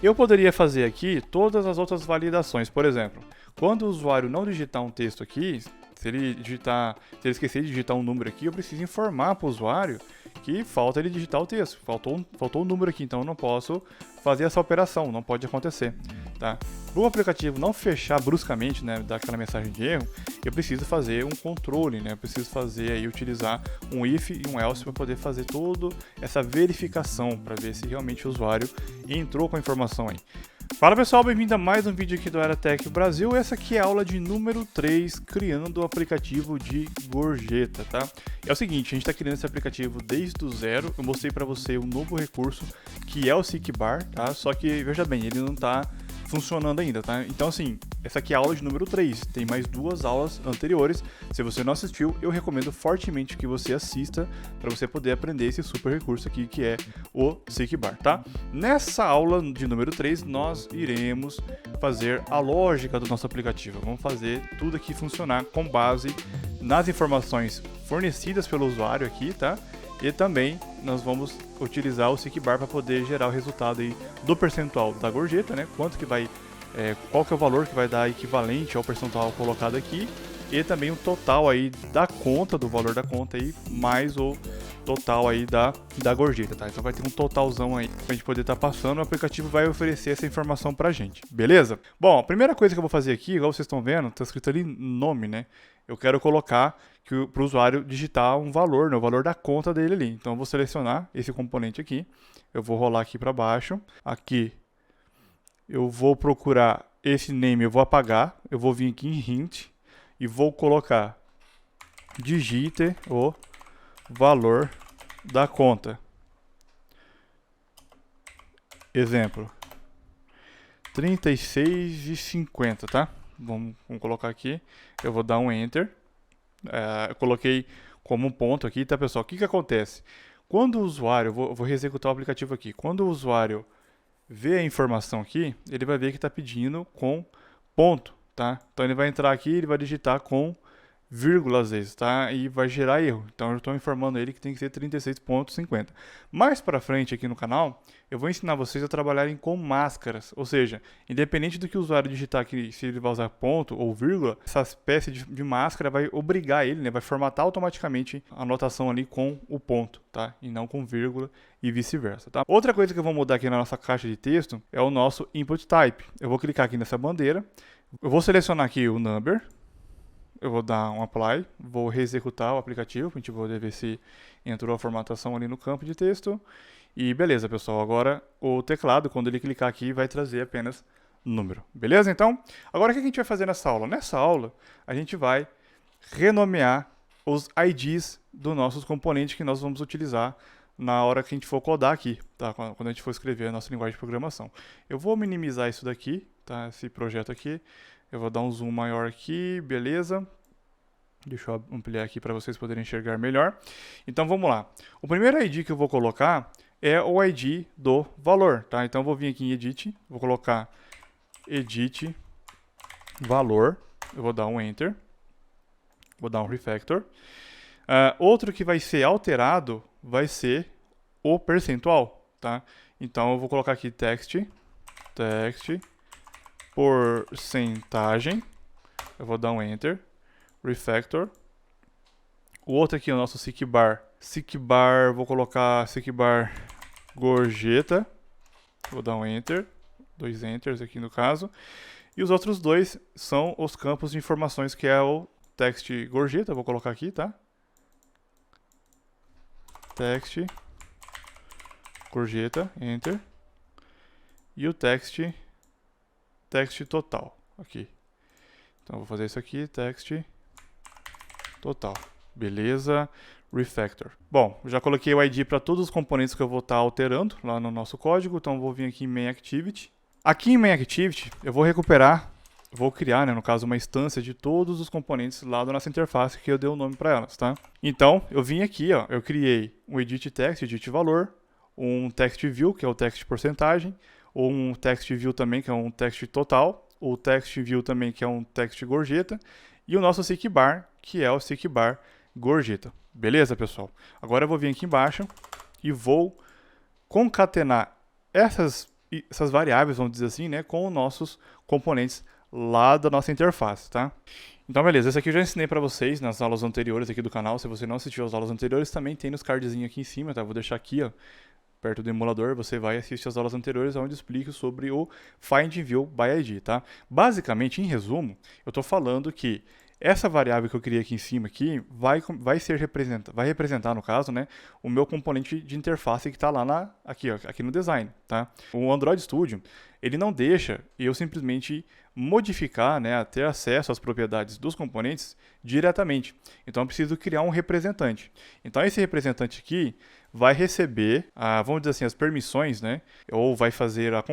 Eu poderia fazer aqui todas as outras validações. Por exemplo, quando o usuário não digitar um texto aqui, se ele esquecer de digitar um número aqui, eu preciso informar para o usuário que falta ele digitar o texto. Faltou um número aqui, então eu não posso fazer essa operação, não pode acontecer. Tá? Para o aplicativo não fechar bruscamente, né, dar aquela mensagem de erro, eu preciso fazer um controle, né? Eu preciso fazer aí, utilizar um if e um else para poder fazer toda essa verificação, para ver se realmente o usuário entrou com a informação aí. Fala pessoal, bem-vindo a mais um vídeo aqui do Aeratech Brasil. Essa aqui é a aula de número 3, criando o aplicativo de gorjeta, tá? É o seguinte, a gente está criando esse aplicativo desde o zero. Eu mostrei para você um novo recurso que é o Seekbar, tá? Só que, veja bem, ele não está funcionando ainda, tá? Então assim, essa aqui é a aula de número 3, tem mais duas aulas anteriores. Se você não assistiu, eu recomendo fortemente que você assista para você poder aprender esse super recurso aqui que é o Seekbar, tá? Nessa aula de número 3, nós iremos fazer a lógica do nosso aplicativo. Vamos fazer tudo aqui funcionar com base nas informações fornecidas pelo usuário aqui, tá? E também nós vamos utilizar o Seekbar para poder gerar o resultado aí do percentual da gorjeta, né? Quanto que vai, qual que é o valor que vai dar equivalente ao percentual colocado aqui, e também o total aí da conta, do valor da conta aí, mais o total aí da gorjeta, tá? Então vai ter um totalzão aí pra gente poder estar passando, o aplicativo vai oferecer essa informação pra gente, beleza? Bom, a primeira coisa que eu vou fazer aqui, igual vocês estão vendo, tá escrito ali nome, né? Eu quero colocar para o usuário digitar um valor, né, o valor da conta dele ali. Então eu vou selecionar esse componente aqui, eu vou rolar aqui para baixo, aqui eu vou procurar esse name, eu vou apagar, eu vou vir aqui em hint e vou colocar digite o valor da conta. Exemplo, 36,50, tá? Vamos colocar aqui, eu vou dar um enter. Eu coloquei como um ponto aqui, tá pessoal? O que acontece? Quando o usuário, vou reexecutar o aplicativo aqui, quando o usuário vê a informação aqui, ele vai ver que está pedindo com ponto, tá? Então ele vai entrar aqui, ele vai digitar com vírgula às vezes, tá? E vai gerar erro. Então eu estou informando ele que tem que ser 36,50. Mais para frente aqui no canal, eu vou ensinar vocês a trabalharem com máscaras, ou seja, independente do que o usuário digitar aqui, se ele vai usar ponto ou vírgula, essa espécie de máscara vai obrigar ele, né? Vai formatar automaticamente a anotação ali com o ponto, tá? E não com vírgula e vice-versa, tá? Outra coisa que eu vou mudar aqui na nossa caixa de texto é o nosso input type. Eu vou clicar aqui nessa bandeira, eu vou selecionar aqui o number. Eu vou dar um apply, vou reexecutar o aplicativo, a gente vai ver se entrou a formatação ali no campo de texto. E beleza, pessoal, agora o teclado, quando ele clicar aqui, vai trazer apenas número. Beleza, então? Agora o que a gente vai fazer nessa aula? Nessa aula, a gente vai renomear os IDs dos nossos componentes que nós vamos utilizar na hora que a gente for codar aqui, tá? Quando a gente for escrever a nossa linguagem de programação. Eu vou minimizar isso daqui, tá? Esse projeto aqui. Eu vou dar um zoom maior aqui, beleza? Deixa eu ampliar aqui para vocês poderem enxergar melhor. Então vamos lá. O primeiro ID que eu vou colocar é o ID do valor, tá? Então eu vou vir aqui em Edit, vou colocar Edit valor, eu vou dar um Enter, vou dar um Refactor. Outro que vai ser alterado vai ser o percentual, tá? Então eu vou colocar aqui text, porcentagem, eu vou dar um Enter, Refactor. O outro aqui é o nosso Seekbar, vou colocar Seekbar gorjeta, vou dar um Enter, 2 Enters aqui no caso. E os outros dois são os campos de informações que é o text gorjeta, vou colocar aqui, tá? Text gorjeta, Enter. E o text total, aqui. Então eu vou fazer isso aqui, text total. Beleza, refactor. Bom, já coloquei o ID para todos os componentes que eu vou estar alterando lá no nosso código, então eu vou vir aqui em main activity. Aqui em main activity eu vou recuperar, vou criar, né, no caso, uma instância de todos os componentes lá da nossa interface que eu dei o nome para elas, tá? Então eu vim aqui, ó, eu criei um edit text, edit valor, um text view, que é o text porcentagem, ou um text view também, que é um text total, o text view também, que é um text gorjeta, e o nosso Seekbar, que é o Seekbar gorjeta. Beleza, pessoal? Agora eu vou vir aqui embaixo e vou concatenar essas essas variáveis, vamos dizer assim, né, com os nossos componentes lá da nossa interface, tá? Então, beleza, esse aqui eu já ensinei para vocês nas aulas anteriores aqui do canal. Se você não assistiu às aulas anteriores, também tem nos cardzinhos aqui em cima, tá? Vou deixar aqui, ó, perto do emulador, você vai assistir as aulas anteriores onde eu explico sobre o Find View by ID, tá? Basicamente, em resumo, eu estou falando que essa variável que eu criei aqui em cima aqui vai representar, no caso, né, o meu componente de interface que está lá aqui no design, tá? O Android Studio, ele não deixa eu simplesmente modificar, né, ter acesso às propriedades dos componentes diretamente. Então eu preciso criar um representante. Então esse representante aqui vai receber, vamos dizer assim, as permissões, né, ou vai fazer a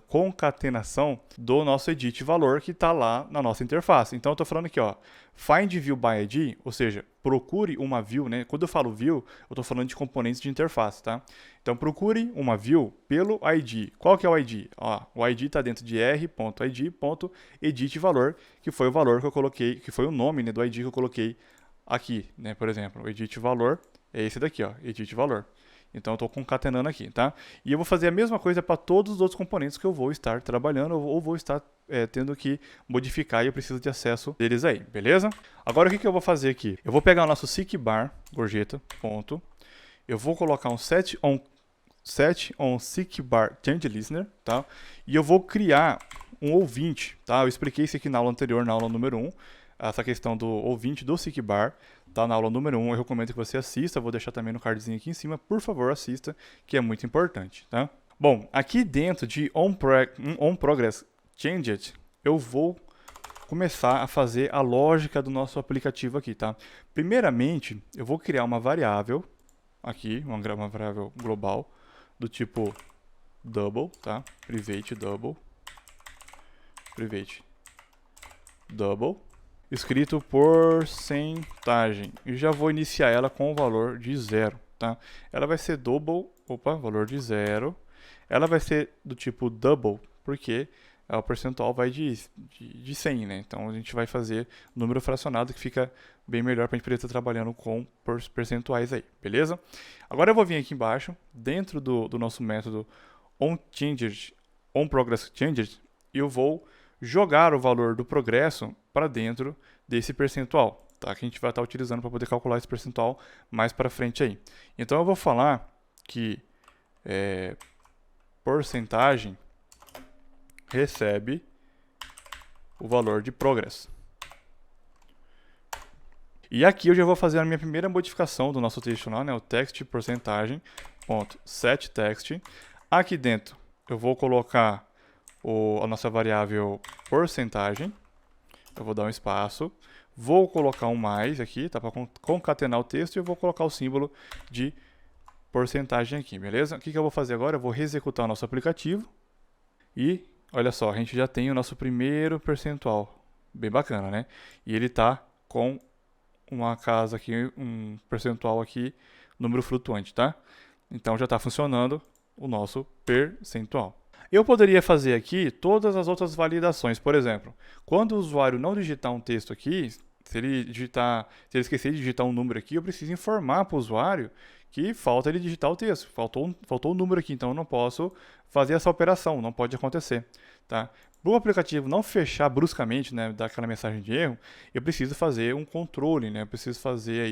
concatenação do nosso edit valor que está lá na nossa interface. Então eu estou falando aqui, ó, find view by ID, ou seja, procure uma view, né? Quando eu falo view, eu estou falando de componentes de interface, tá? Então procure uma view pelo ID. Qual que é o ID? Ó, o ID está dentro de r.id.editValor, que foi o valor que eu coloquei, que foi o nome, né, do ID que eu coloquei aqui, né? Por exemplo, o editValor é esse daqui, ó, editValor. Então eu estou concatenando aqui, tá? E eu vou fazer a mesma coisa para todos os outros componentes que eu vou estar trabalhando ou vou estar tendo que modificar e eu preciso de acesso deles aí, beleza? Agora o que eu vou fazer aqui? Eu vou pegar o nosso seekbar, gorjeta, ponto. Eu vou colocar um set on seekbar change listener, tá? E eu vou criar um ouvinte, tá? Eu expliquei isso aqui na aula anterior, na aula número 1, essa questão do ouvinte do seekbar, tá na aula número 1, eu recomendo que você assista, vou deixar também no cardzinho aqui em cima, por favor assista, que é muito importante, tá? Bom, aqui dentro de onProgressChanged, eu vou começar a fazer a lógica do nosso aplicativo aqui, tá? Primeiramente, eu vou criar uma variável, aqui, uma variável global, do tipo double, tá? Private double, escrito porcentagem, e já vou iniciar ela com o valor de 0, tá? Ela vai ser valor de 0, ela vai ser do tipo double, porque o percentual vai de 100, né? Então a gente vai fazer número fracionado, que fica bem melhor para a gente poder estar trabalhando com percentuais aí, beleza? Agora eu vou vir aqui embaixo, dentro do nosso método onProgressChanged, e eu vou jogar o valor do progresso para dentro desse percentual, tá? Que a gente vai estar utilizando para poder calcular esse percentual mais para frente aí. Então eu vou falar que porcentagem recebe o valor de progress. E aqui eu já vou fazer a minha primeira modificação do nosso texto lá, né? O text porcentagem, ponto set text. Aqui dentro eu vou colocar a nossa variável porcentagem. Eu vou dar um espaço. Vou colocar um mais aqui, tá? Para concatenar o texto, e eu vou colocar o símbolo de porcentagem aqui, beleza? O que eu vou fazer agora? Eu vou reexecutar o nosso aplicativo. E olha só, a gente já tem o nosso primeiro percentual. Bem bacana, né? E ele está com uma casa aqui, um percentual aqui, número flutuante, tá? Então já está funcionando o nosso percentual. Eu poderia fazer aqui todas as outras validações. Por exemplo, quando o usuário não digitar um texto aqui, se ele esquecer de digitar um número aqui, eu preciso informar para o usuário que falta ele digitar o texto. Faltou um número aqui, então eu não posso fazer essa operação, não pode acontecer, tá? Para o aplicativo não fechar bruscamente, né, dar aquela mensagem de erro, eu preciso fazer um controle, né? Eu preciso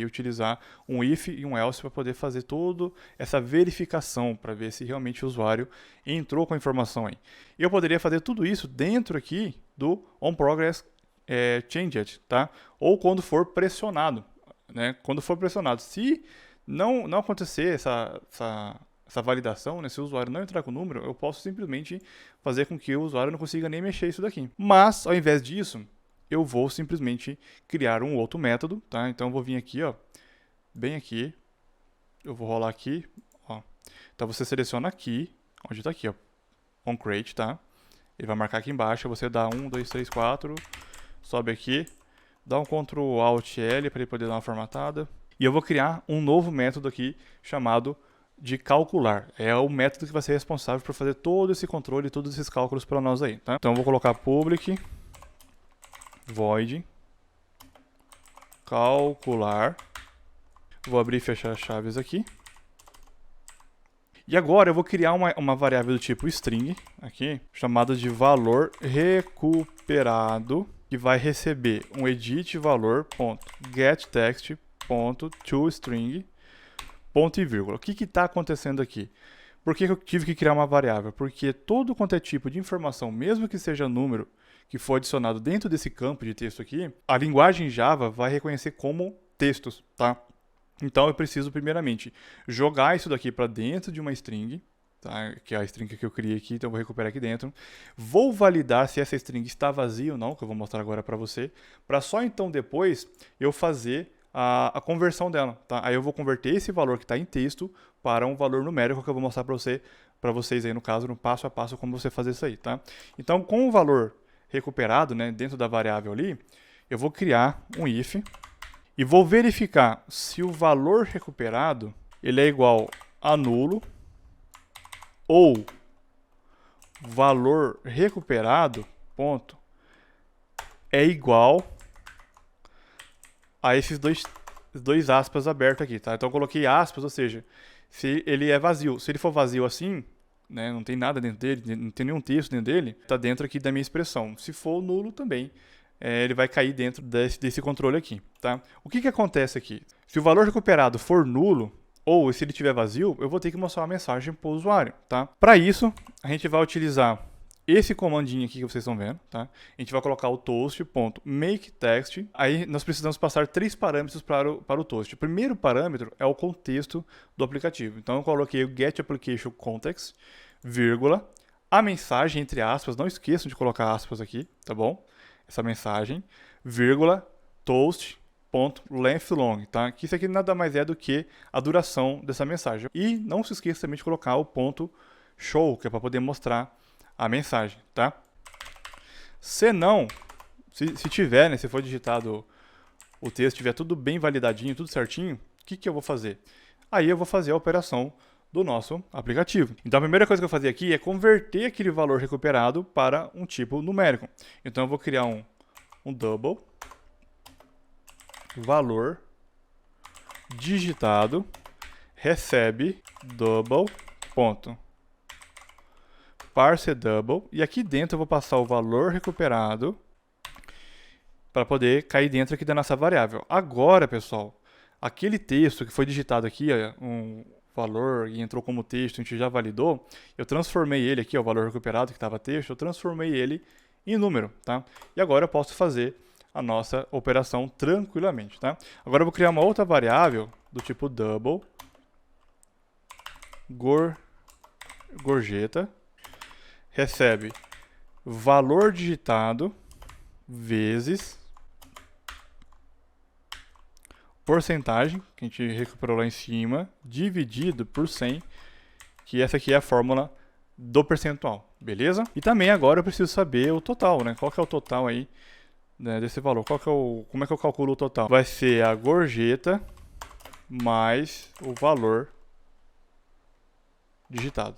utilizar um if e um else para poder fazer toda essa verificação, para ver se realmente o usuário entrou com a informação aí. E eu poderia fazer tudo isso dentro aqui do onProgressChanged, tá? Ou quando for pressionado, né? Quando for pressionado, se não acontecer essa validação, né? Se o usuário não entrar com o número, eu posso simplesmente fazer com que o usuário não consiga nem mexer isso daqui. Mas, ao invés disso, eu vou simplesmente criar um outro método, tá? Então eu vou vir aqui, ó, bem aqui, eu vou rolar aqui, ó. Então você seleciona aqui, onde está aqui, ó, onCreate, tá? Ele vai marcar aqui embaixo, você dá 1, 2, 3, 4, sobe aqui, dá um Ctrl Alt L para ele poder dar uma formatada. E eu vou criar um novo método aqui chamado de calcular. É o método que vai ser responsável por fazer todo esse controle, todos esses cálculos para nós aí, tá? Então eu vou colocar public void calcular. Vou abrir e fechar as chaves aqui. E agora eu vou criar uma variável do tipo string, aqui, chamada de valor recuperado, que vai receber um edit valor.getText.toString, ponto e vírgula. O que está acontecendo aqui? Por que eu tive que criar uma variável? Porque todo quanto é tipo de informação, mesmo que seja número, que for adicionado dentro desse campo de texto aqui, a linguagem Java vai reconhecer como textos, tá? Então eu preciso primeiramente jogar isso daqui para dentro de uma string, tá? Que é a string que eu criei aqui, então eu vou recuperar aqui dentro. Vou validar se essa string está vazia ou não, que eu vou mostrar agora para você, para só então depois eu fazer a conversão dela, tá? Aí eu vou converter esse valor que está em texto para um valor numérico que eu vou mostrar para vocês aí no caso, no passo a passo como você fazer isso aí, tá? Então com o valor recuperado, né, dentro da variável ali, eu vou criar um if e vou verificar se o valor recuperado ele é igual a nulo ou valor recuperado ponto é igual a esses dois aspas abertos aqui, tá? Então eu coloquei aspas, ou seja, se ele é vazio. Se ele for vazio assim, né, não tem nada dentro dele, não tem nenhum texto dentro dele, está dentro aqui da minha expressão. Se for nulo também, ele vai cair dentro desse controle aqui, tá? O que acontece aqui? Se o valor recuperado for nulo, ou se ele estiver vazio, eu vou ter que mostrar uma mensagem para o usuário, tá? Para isso, a gente vai utilizar esse comandinho aqui que vocês estão vendo, tá? A gente vai colocar o toast.makeText. Aí nós precisamos passar 3 parâmetros para o toast. O primeiro parâmetro é o contexto do aplicativo. Então eu coloquei o getApplicationContext, vírgula, a mensagem entre aspas, não esqueçam de colocar aspas aqui, tá bom? Essa mensagem, vírgula, toast.lengthLong, tá? Que isso aqui nada mais é do que a duração dessa mensagem. E não se esqueça também de colocar o ponto show, que é para poder mostrar a mensagem, tá? Se não, se tiver, né, se for digitado o texto, tiver tudo bem validadinho, tudo certinho, o que eu vou fazer? Aí eu vou fazer a operação do nosso aplicativo. Então a primeira coisa que eu vou fazer aqui é converter aquele valor recuperado para um tipo numérico. Então eu vou criar um double valor digitado recebe double ponto parse double, e aqui dentro eu vou passar o valor recuperado para poder cair dentro aqui da nossa variável. Agora, pessoal, aquele texto que foi digitado aqui, um valor e entrou como texto, a gente já validou, eu transformei ele aqui, o valor recuperado que estava texto, eu transformei ele em número, tá? E agora eu posso fazer a nossa operação tranquilamente, tá? Agora eu vou criar uma outra variável do tipo double gorjeta recebe valor digitado vezes porcentagem, que a gente recuperou lá em cima, dividido por 100, que essa aqui é a fórmula do percentual, beleza? E também agora eu preciso saber o total, né? Qual que é o total aí, né, desse valor? Como é que eu calculo o total? Vai ser a gorjeta mais o valor digitado,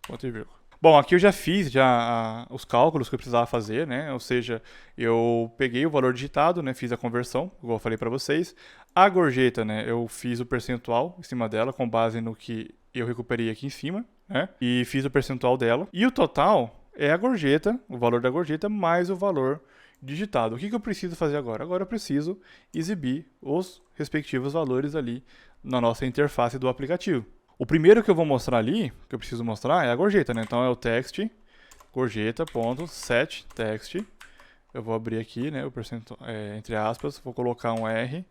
ponto e vírgula. Bom, aqui eu já fiz os cálculos que eu precisava fazer, né? Ou seja, eu peguei o valor digitado, né? Fiz a conversão, igual eu falei para vocês. A gorjeta, né? Eu fiz o percentual em cima dela, com base no que eu recuperei aqui em cima, né? E fiz o percentual dela. E o total é a gorjeta, o valor da gorjeta, mais o valor digitado. O que eu preciso fazer agora? Agora eu preciso exibir os respectivos valores ali na nossa interface do aplicativo. O primeiro que eu vou mostrar ali, que eu preciso mostrar, é a gorjeta, né? Então é o text, gorjeta.setText. Eu vou abrir aqui, né, o percentual, entre aspas, vou colocar um R,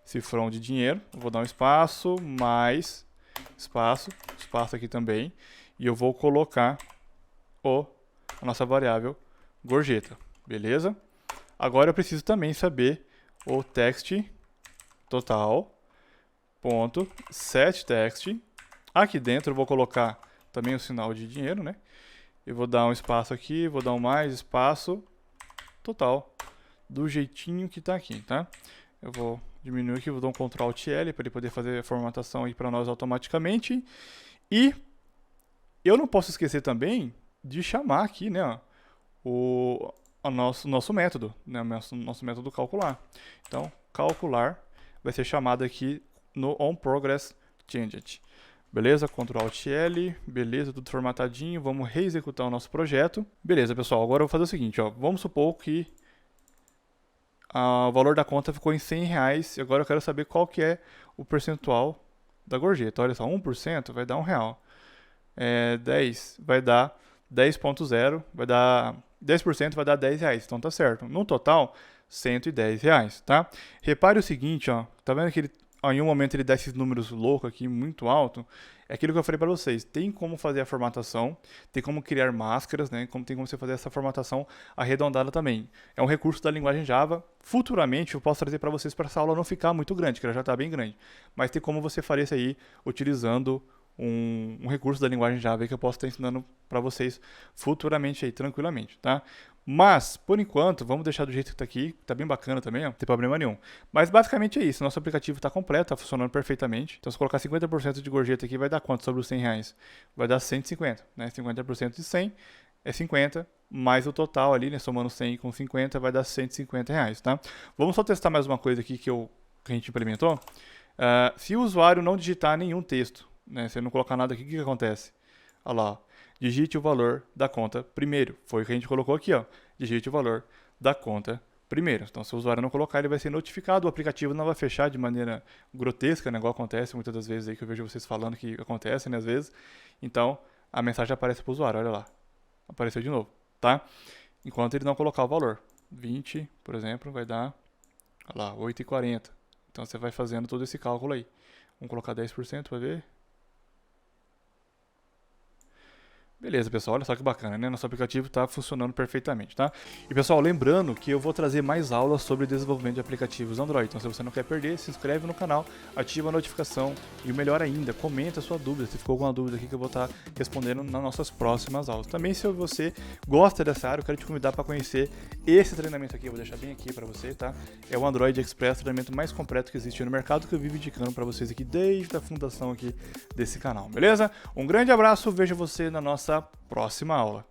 cifrão de dinheiro, vou dar um espaço, mais espaço aqui também, e eu vou colocar a nossa variável gorjeta, beleza? Agora eu preciso também saber o text total.setText. Aqui dentro eu vou colocar também o sinal de dinheiro, né? Eu vou dar um espaço aqui, vou dar um mais espaço total, do jeitinho que está aqui, tá? Eu vou diminuir aqui, vou dar um Ctrl Alt L para ele poder fazer a formatação aí para nós automaticamente. E eu não posso esquecer também de chamar aqui, né, o nosso método, né, nosso método calcular. Então, calcular vai ser chamado aqui no onProgressChanged. Beleza? Ctrl Alt L, beleza, tudo formatadinho. Vamos reexecutar o nosso projeto. Beleza, pessoal, agora eu vou fazer o seguinte, ó. Vamos supor que o valor da conta ficou em R$100 e agora eu quero saber qual que é o percentual da gorjeta. Olha só, 1% vai dar R$1. 10 vai dar 10,0, vai dar 10% vai dar R$10, então tá certo. No total, R$110, tá? Repare o seguinte, ó, tá vendo que ele, ó, em um momento ele dá esses números loucos aqui, muito alto. É aquilo que eu falei para vocês, tem como fazer a formatação, tem como criar máscaras, né? Tem como você fazer essa formatação arredondada também. É um recurso da linguagem Java. Futuramente eu posso trazer para vocês para essa aula não ficar muito grande, que ela já está bem grande. Mas tem como você fazer isso aí utilizando um recurso da linguagem Java que eu posso estar ensinando para vocês futuramente aí, tranquilamente, tá? Mas, por enquanto, vamos deixar do jeito que está aqui, tá bem bacana também, ó, não tem problema nenhum. Mas basicamente é isso, nosso aplicativo está completo, está funcionando perfeitamente. Então se colocar 50% de gorjeta aqui, vai dar quanto sobre os R$100? Vai dar 150, né? 50% de 100 é 50, mais o total ali, né? Somando 100 com 50, vai dar R$150, tá? Vamos só testar mais uma coisa aqui que a gente implementou. Se o usuário não digitar nenhum texto, né? Se ele não colocar nada aqui, o que acontece? Olha lá, ó. Digite o valor da conta primeiro. Foi o que a gente colocou aqui, ó. Digite o valor da conta primeiro. Então, se o usuário não colocar, ele vai ser notificado. O aplicativo não vai fechar de maneira grotesca, né? Igual acontece muitas das vezes aí que eu vejo vocês falando que acontece, né? Às vezes. Então, a mensagem aparece para o usuário. Olha lá. Apareceu de novo, tá? Enquanto ele não colocar o valor. 20, por exemplo, vai dar, olha lá, 8,40. Então, você vai fazendo todo esse cálculo aí. Vamos colocar 10% para ver. Beleza, pessoal, olha só que bacana, né? Nosso aplicativo está funcionando perfeitamente, tá? E, pessoal, lembrando que eu vou trazer mais aulas sobre desenvolvimento de aplicativos Android. Então, se você não quer perder, se inscreve no canal, ativa a notificação e, o melhor ainda, comenta a sua dúvida. Se ficou alguma dúvida aqui que eu vou estar respondendo nas nossas próximas aulas. Também, se você gosta dessa área, eu quero te convidar para conhecer esse treinamento aqui. Eu vou deixar bem aqui para você, tá? É o Android Express, o treinamento mais completo que existe no mercado, que eu vivo indicando para vocês aqui desde a fundação aqui desse canal, beleza? Um grande abraço, vejo você na nossa próxima aula.